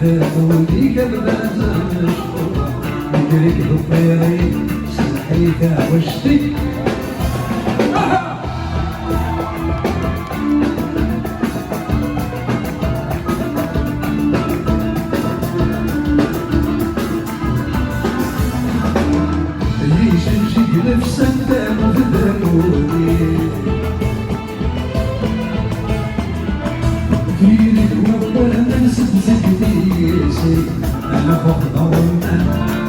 هذا وليك البازا مشهور ندرك ضفيري سمحي تعوشتي نفسك دام في ذنوبي فينك وقبل نسيت سكتيسي انا فوق ضوءنا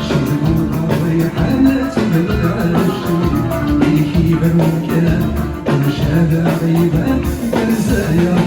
شربونا وريحانات من العشي ليكي بروكا ومش هذا غيبان كنسى يا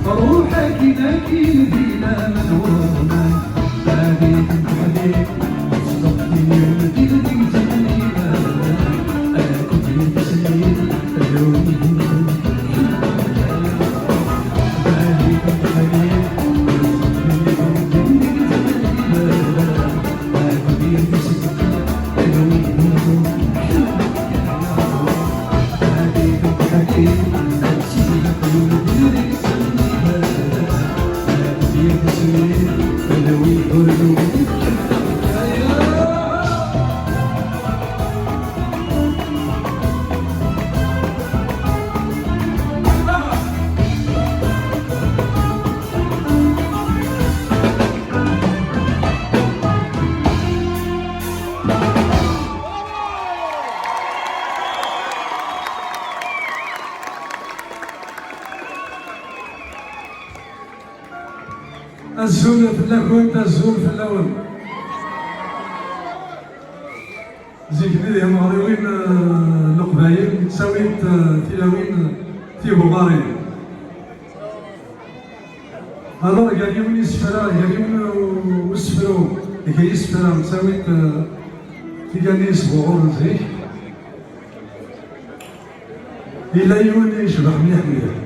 روحك ناكل فينا منهوما هذه الحديث صدقتني ومدينتي زميلة أنا كنت متسليل اللوني هذه الحديث صدقتني ومدينتي زميلة أنا كنت متسليل اللوني هذه الحديث الزول في اللاكون الزول في اللون زيكني يا مغربين القبايل تساويت تلاوين في بوغاري الو قال يوم يسفرا قال يوم وسفرو كي يسفرا تساويت في قال يسبوغور زيك إلا يوم يشبه مليح مليح